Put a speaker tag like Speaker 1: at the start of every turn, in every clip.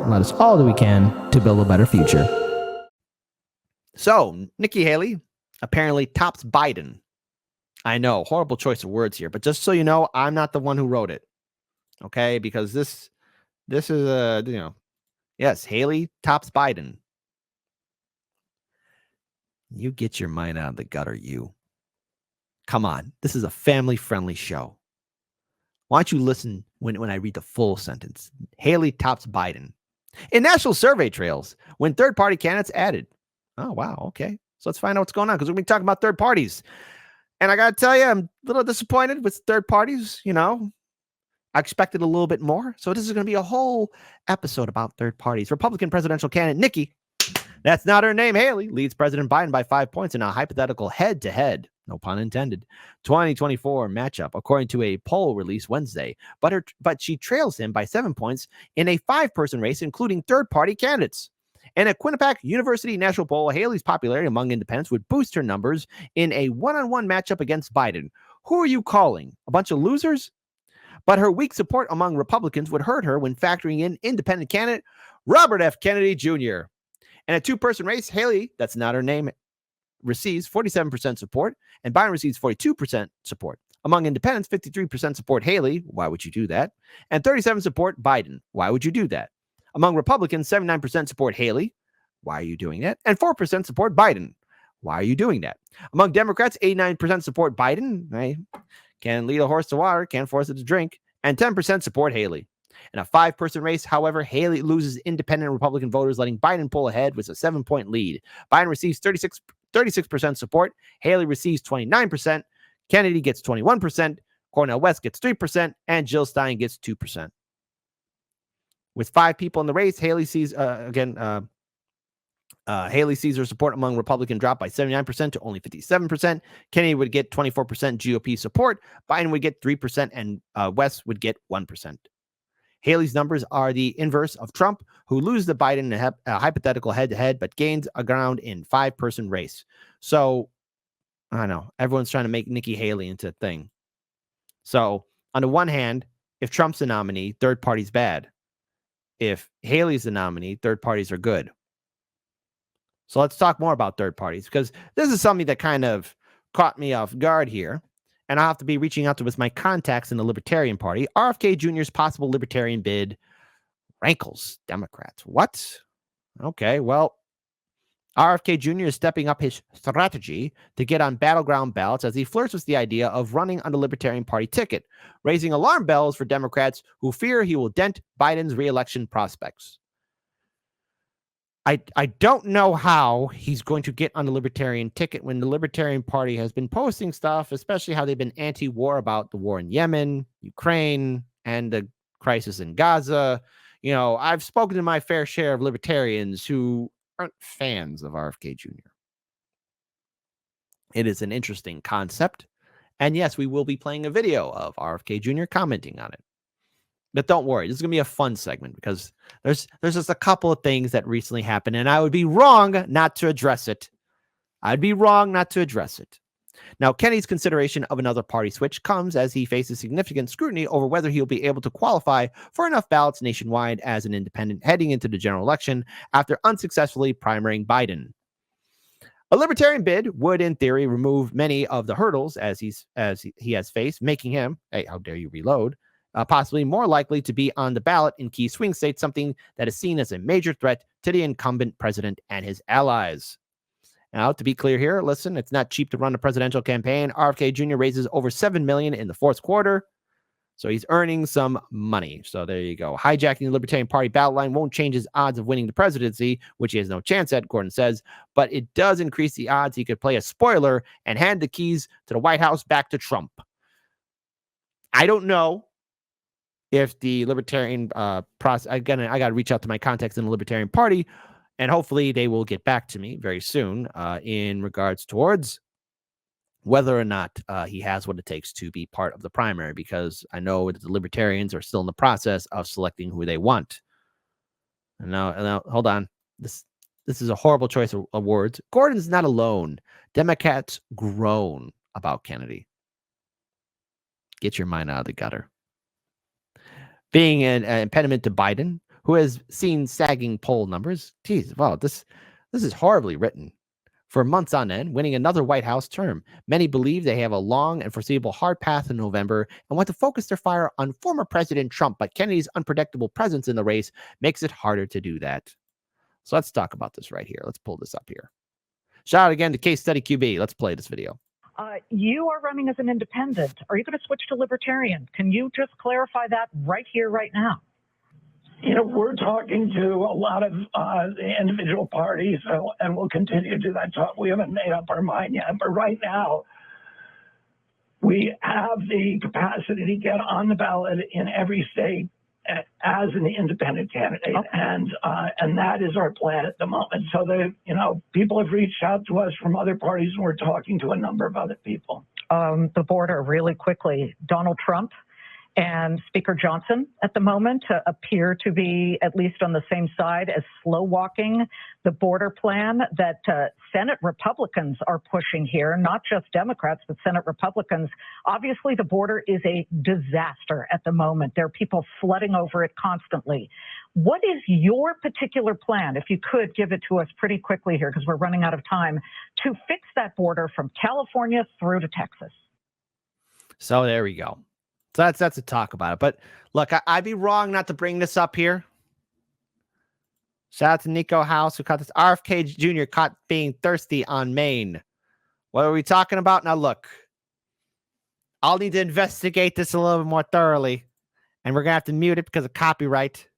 Speaker 1: and let us all do we can to build a better future.
Speaker 2: So, Nikki Haley apparently tops Biden. I know, horrible choice of words here, but just so you know, I'm not the one who wrote it. Okay, because this is yes, Haley tops Biden. You get your mind out of the gutter, you. Come on, this is a family-friendly show. Why don't you listen when I read the full sentence? Haley tops Biden. In national survey trails, when third-party candidates added. Oh, wow, okay. So let's find out what's going on, because we're going to be talking about third parties. And I got to tell you, I'm a little disappointed with third parties. I expected a little bit more. So this is going to be a whole episode about third parties. Republican presidential candidate Nikki, that's not her name, Haley, leads President Biden by 5 points in a hypothetical head-to-head, no pun intended, 2024 matchup, according to a poll released Wednesday. But she trails him by 7 points in a 5-person race, including third-party candidates. In a Quinnipiac University national poll, Haley's popularity among independents would boost her numbers in a one-on-one matchup against Biden. Who are you calling? A bunch of losers? But her weak support among Republicans would hurt her when factoring in independent candidate Robert F. Kennedy Jr. In a 2-person race, Haley, that's not her name, receives 47% support, and Biden receives 42% support. Among independents, 53% support Haley. Why would you do that? And 37% support Biden. Why would you do that? Among Republicans, 79% support Haley. Why are you doing that? And 4% support Biden. Why are you doing that? Among Democrats, 89% support Biden. I can't lead a horse to water, can't force it to drink. And 10% support Haley. In a 5-person race, however, Haley loses independent Republican voters, letting Biden pull ahead with a 7-point lead. Biden receives 36% support. Haley receives 29%. Kennedy gets 21%. Cornel West gets 3%. And Jill Stein gets 2%. With 5 people in the race, Haley sees, Haley sees her support among Republicans drop by 79% to only 57%. Kennedy would get 24% GOP support. Biden would get 3%, and West would get 1%. Haley's numbers are the inverse of Trump, who loses to Biden in a hypothetical head-to-head, but gains a ground in 5-person race. So, I don't know. Everyone's trying to make Nikki Haley into a thing. So, on the one hand, if Trump's the nominee, third party's bad. If Haley's the nominee, third parties are good. So let's talk more about third parties, because this is something that kind of caught me off guard here. And I'll have to be reaching out to with my contacts in the Libertarian Party. RFK Jr.'s possible Libertarian bid rankles Democrats. What? Okay, well, RFK Jr. is stepping up his strategy to get on battleground ballots as he flirts with the idea of running on the Libertarian Party ticket, raising alarm bells for Democrats who fear he will dent Biden's re-election prospects. I don't know how he's going to get on the Libertarian ticket when the Libertarian Party has been posting stuff, especially how they've been anti-war about the war in Yemen, Ukraine, and the crisis in Gaza. I've spoken to my fair share of libertarians who aren't fans of RFK Jr. It is an interesting concept. And yes, we will be playing a video of RFK Jr. commenting on it. But don't worry, this is going to be a fun segment because there's just a couple of things that recently happened, and I would be wrong not to address it. I'd be wrong not to address it. Now, Kennedy's consideration of another party switch comes as he faces significant scrutiny over whether he'll be able to qualify for enough ballots nationwide as an independent heading into the general election after unsuccessfully primarying Biden. A Libertarian bid would, in theory, remove many of the hurdles as he has faced, making him, hey, how dare you reload, possibly more likely to be on the ballot in key swing states, something that is seen as a major threat to the incumbent president and his allies. Now, to be clear here, listen, it's not cheap to run a presidential campaign. RFK Jr. raises over $7 million in the fourth quarter, so he's earning some money. So there you go. Hijacking the Libertarian Party ballot line won't change his odds of winning the presidency, which he has no chance at, Gordon says, but it does increase the odds he could play a spoiler and hand the keys to the White House back to Trump. I don't know if the Libertarian process, again, I got to reach out to my contacts in the Libertarian Party, and hopefully they will get back to me very soon in regards towards whether or not he has what it takes to be part of the primary, because I know that the Libertarians are still in the process of selecting who they want. And now hold on. This is a horrible choice of words. Gordon's not alone. Democrats groan about Kennedy. Get your mind out of the gutter. Being an impediment to Biden, who has seen sagging poll numbers. Geez, wow, this is horribly written. For months on end, winning another White House term. Many believe they have a long and foreseeable hard path in November and want to focus their fire on former President Trump, but Kennedy's unpredictable presence in the race makes it harder to do that. So let's talk about this right here. Let's pull this up here. Shout out again to Case Study QB. Let's play this video.
Speaker 3: You are running as an independent. Are you going to switch to libertarian? Can you just clarify that right here, right now?
Speaker 4: We're talking to a lot of the individual parties, and we'll continue to do that talk. We haven't made up our mind yet, but right now, we have the capacity to get on the ballot in every state as an independent candidate,
Speaker 3: okay.
Speaker 4: And that is our plan at the moment. So people have reached out to us from other parties, and we're talking to a number of other people.
Speaker 3: The border, really quickly. Donald Trump and Speaker Johnson at the moment appear to be at least on the same side as slow walking the border plan that Senate Republicans are pushing here, not just Democrats, but Senate Republicans. Obviously, the border is a disaster at the moment. There are people flooding over it constantly. What is your particular plan, if you could give it to us pretty quickly here, because we're running out of time, to fix that border from California through to Texas?
Speaker 2: So there we go. So that's a talk about it. But look, I'd be wrong not to bring this up here. Shout out to Nico House, who caught this. RFK Jr. caught being thirsty on Maine. What are we talking about? Now, look, I'll need to investigate this a little bit more thoroughly, and we're going to have to mute it because of copyright.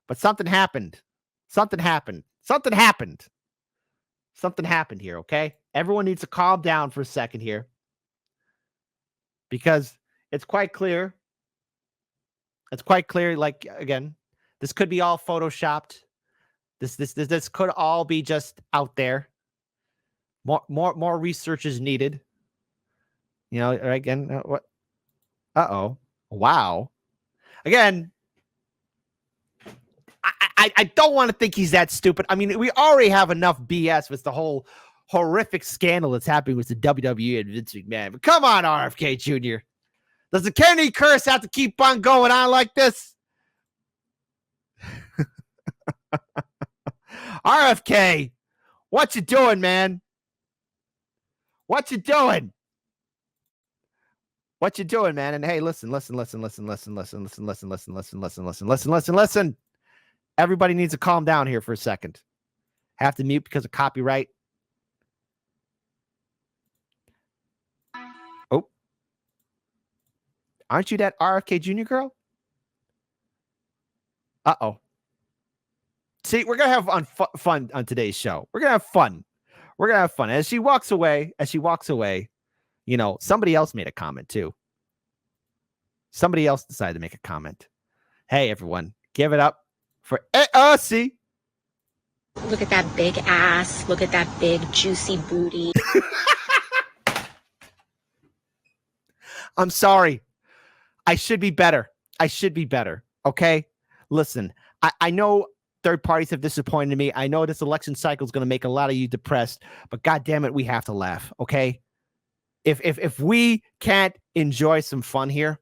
Speaker 2: But something happened. Something happened. Something happened. Something happened here, okay? Everyone needs to calm down for a second here, because it's quite clear. It's quite clear. Like, again, this could be all photoshopped. This could all be just out there. More research is needed. Again, what? Uh-oh. Wow. Again, I don't want to think he's that stupid. I mean, we already have enough BS with the whole horrific scandal that's happening with the WWE and Vince McMahon. But come on, RFK Jr. Does the Kennedy curse have to keep on going on like this? RFK, what you doing, man? What you doing? What you doing, man? And hey, listen. Everybody needs to calm down here for a second. Have to mute because of copyright. Oh. Aren't you that RFK Jr. girl? Uh-oh. See, we're going to have fun on today's show. We're going to have fun. We're going to have fun. As she walks away, somebody else made a comment too. Somebody else decided to make a comment. Hey, everyone, give it up for AOC.
Speaker 5: Look at that big ass. Look at that big, juicy booty.
Speaker 2: I'm sorry. I should be better. Okay? Listen, I know third parties have disappointed me. I know this election cycle is going to make a lot of you depressed, but God damn it, we have to laugh, okay? If we can't enjoy some fun here,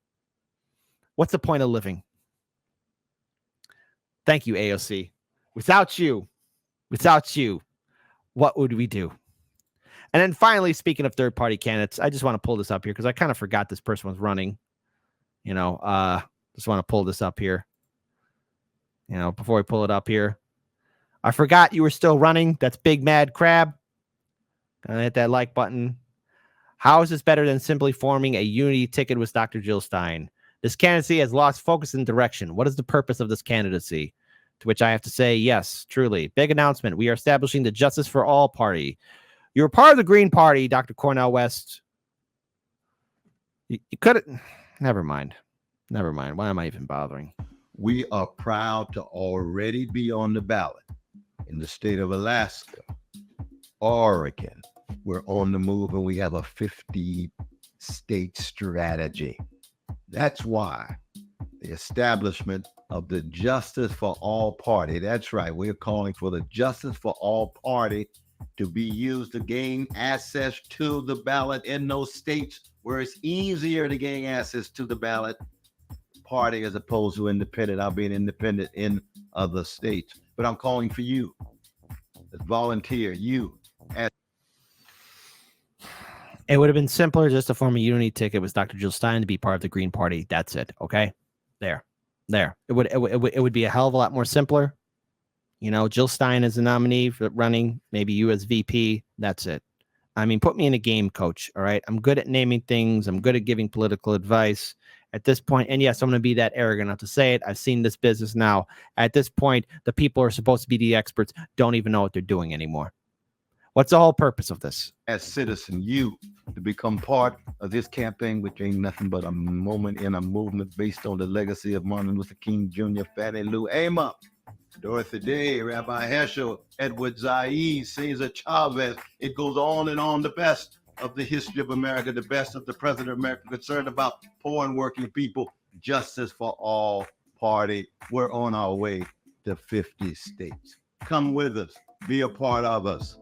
Speaker 2: what's the point of living? Thank you, AOC. Without you, what would we do? And then finally, speaking of third-party candidates, I just want to pull this up here because I kind of forgot this person was running. Just want to pull this up here. Before we pull it up here. I forgot you were still running. That's Big Mad Crab. Gonna hit that like button. How is this better than simply forming a unity ticket with Dr. Jill Stein? This candidacy has lost focus and direction. What is the purpose of this candidacy? To which I have to say, yes, truly. Big announcement. We are establishing the Justice for All Party. You're part of the Green Party, Dr. Cornel West. You could have... Never mind. Why am I even bothering?
Speaker 6: We are proud to already be on the ballot in the state of Alaska, Oregon. We're on the move, and we have a 50-state strategy. That's why the establishment of the Justice for All Party, that's right, we're calling for the Justice for All Party to be used to gain access to the ballot in those states where it's easier to gain access to the ballot party as opposed to independent. I'll be an independent in other states. But I'm calling for you. Let's volunteer. You.
Speaker 2: It would have been simpler just to form a unity ticket with Dr. Jill Stein to be part of the Green Party. That's it. Okay. There. It would be a hell of a lot more simpler. You know, Jill Stein is a nominee for running, maybe you as VP. That's it. I mean, put me in a game, coach. All right. I'm good at naming things. I'm good at giving political advice at this point. And yes, I'm going to be that arrogant enough to say it. I've seen this business now. At this point, the people who are supposed to be the experts don't even know what they're doing anymore. What's the whole purpose of this?
Speaker 6: As citizen, you to become part of this campaign, which ain't nothing but a moment in a movement based on the legacy of Martin Luther King Jr., Fannie Lou Hamer, Dorothy Day, Rabbi Heschel, Edward Zaied, Cesar Chavez. It goes on and on. The best of the history of America, the best of the president of America, concerned about poor and working people, justice for all party. We're on our way to 50 states. Come with us. Be a part of us.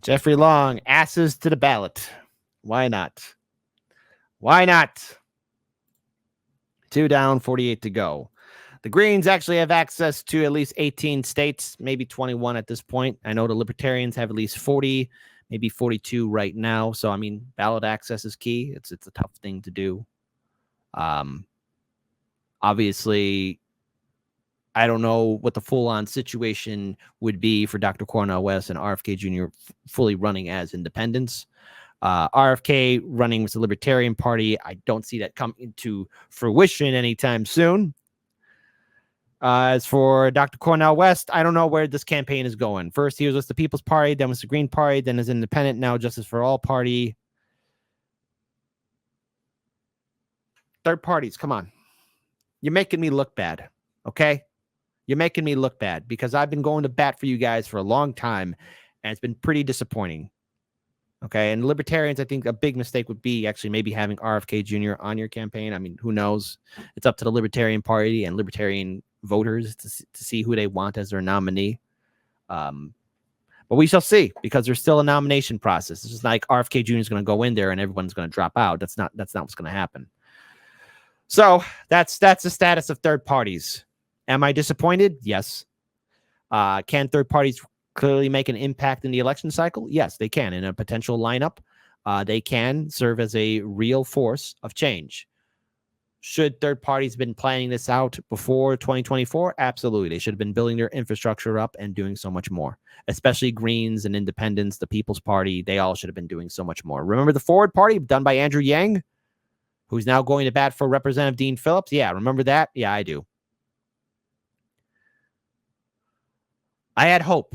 Speaker 2: Jeffrey Long, asses to the ballot. Why not? Why not? 2 down, 48 to go. The Greens actually have access to at least 18 states, maybe 21 at this point. I know the Libertarians have at least 40, maybe 42 right now. So, I mean, ballot access is key. It's a tough thing to do. Obviously, I don't know what the full-on situation would be for Dr. Cornel West and RFK Jr. fully running as independents. RFK running with the Libertarian Party, I don't see that come into fruition anytime soon. As for Dr. Cornel West, I don't know where this campaign is going. First, he was with the People's Party, then with the Green Party, then as independent, now Justice for All Party. Third parties, come on. You're making me look bad, okay? You're making me look bad because I've been going to bat for you guys for a long time, and it's been pretty disappointing. Okay, and Libertarians, I think a big mistake would be actually maybe having RFK Jr. on your campaign. I mean, who knows? It's up to the Libertarian Party and Libertarian voters to see who they want as their nominee. But we shall see because there's still a nomination process. It's just like RFK Jr. is going to go in there and everyone's going to drop out. That's not what's going to happen. So that's the status of third parties. Am I disappointed? Yes. Can third parties clearly make an impact in the election cycle? Yes, they can. In a potential lineup, they can serve as a real force of change. Should third parties have been planning this out before 2024? Absolutely. They should have been building their infrastructure up and doing so much more, especially Greens and Independents, the People's Party. They all should have been doing so much more. Remember the Forward Party done by Andrew Yang, who's now going to bat for Representative Dean Phillips? Yeah, remember that? Yeah, I do. I had hope,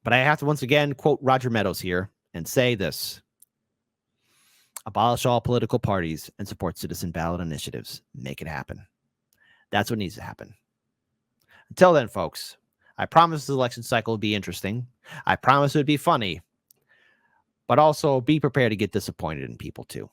Speaker 2: but I have to once again quote Roger Meadows here and say this. Abolish all political parties and support citizen ballot initiatives. Make it happen. That's what needs to happen. Until then, folks, I promise the election cycle will be interesting. I promise it would be funny, but also be prepared to get disappointed in people too.